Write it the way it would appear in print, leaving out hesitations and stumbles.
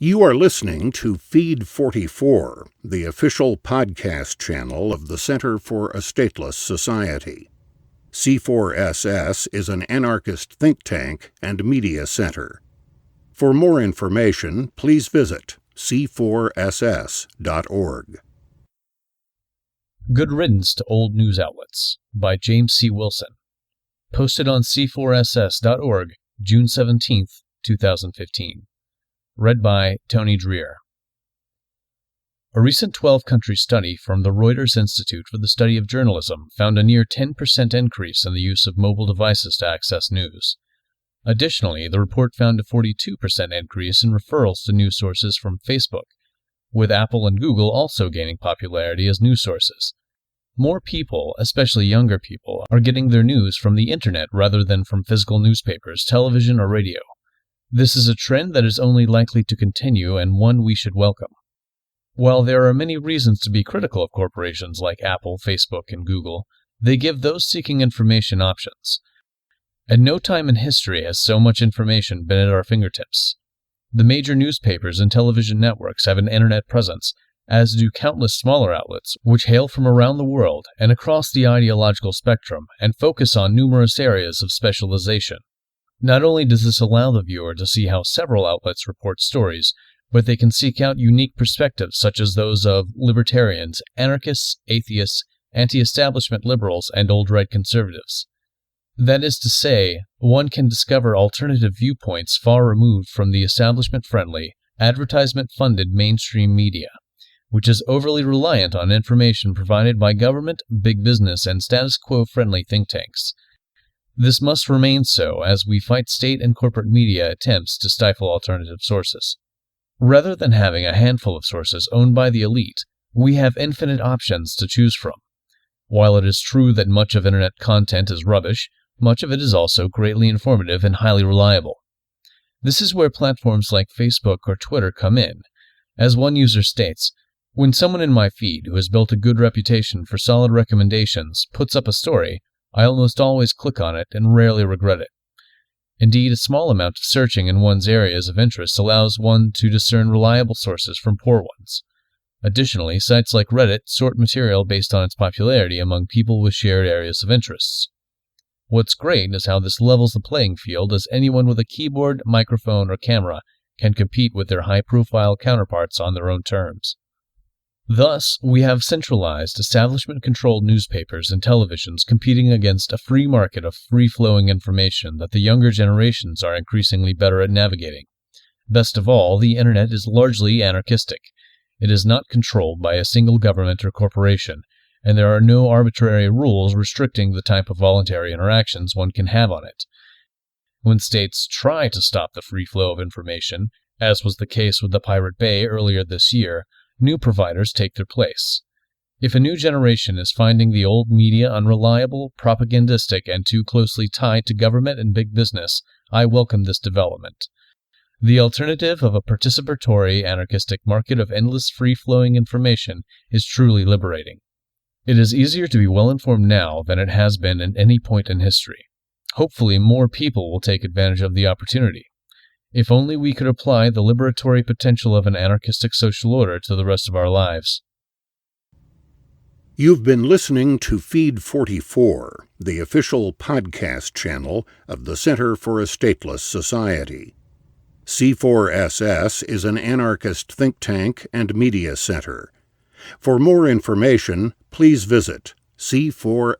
You are listening to Feed 44, the official podcast channel of the Center for a Stateless Society. C4SS is an anarchist think tank and media center. For more information, please visit c4ss.org. Good Riddance to Old News Outlets by James C. Wilson. Posted on c4ss.org, June 17, 2015. Read by Tony Dreher. A recent 12-country study from the Reuters Institute for the Study of Journalism found a near 10% increase in the use of mobile devices to access news. Additionally, the report found a 42% increase in referrals to news sources from Facebook, with Apple and Google also gaining popularity as news sources. More people, especially younger people, are getting their news from the internet rather than from physical newspapers, television, or radio. This is a trend that is only likely to continue and one we should welcome. While there are many reasons to be critical of corporations like Apple, Facebook, and Google, they give those seeking information options. At no time in history has so much information been at our fingertips. The major newspapers and television networks have an internet presence, as do countless smaller outlets which hail from around the world and across the ideological spectrum and focus on numerous areas of specialization. Not only does this allow the viewer to see how several outlets report stories, but they can seek out unique perspectives such as those of libertarians, anarchists, atheists, anti-establishment liberals, and old-right conservatives. That is to say, one can discover alternative viewpoints far removed from the establishment-friendly, advertisement-funded mainstream media, which is overly reliant on information provided by government, big business, and status quo-friendly think tanks. This must remain so as we fight state and corporate media attempts to stifle alternative sources. Rather than having a handful of sources owned by the elite, we have infinite options to choose from. While it is true that much of internet content is rubbish, much of it is also greatly informative and highly reliable. This is where platforms like Facebook or Twitter come in. As one user states, "When someone in my feed who has built a good reputation for solid recommendations puts up a story, I almost always click on it and rarely regret it." Indeed, a small amount of searching in one's areas of interest allows one to discern reliable sources from poor ones. Additionally, sites like Reddit sort material based on its popularity among people with shared areas of interests. What's great is how this levels the playing field, as anyone with a keyboard, microphone, or camera can compete with their high-profile counterparts on their own terms. Thus, we have centralized, establishment-controlled newspapers and televisions competing against a free market of free-flowing information that the younger generations are increasingly better at navigating. Best of all, the internet is largely anarchistic. It is not controlled by a single government or corporation, and there are no arbitrary rules restricting the type of voluntary interactions one can have on it. When states try to stop the free flow of information, as was the case with the Pirate Bay earlier this year, new providers take their place. If a new generation is finding the old media unreliable, propagandistic, and too closely tied to government and big business, I welcome this development. The alternative of a participatory, anarchistic market of endless free-flowing information is truly liberating. It is easier to be well-informed now than it has been at any point in history. Hopefully, more people will take advantage of the opportunity. If only we could apply the liberatory potential of an anarchistic social order to the rest of our lives. You've been listening to Feed 44, the official podcast channel of the Center for a Stateless Society. C4SS is an anarchist think tank and media center. For more information, please visit c4ss.org.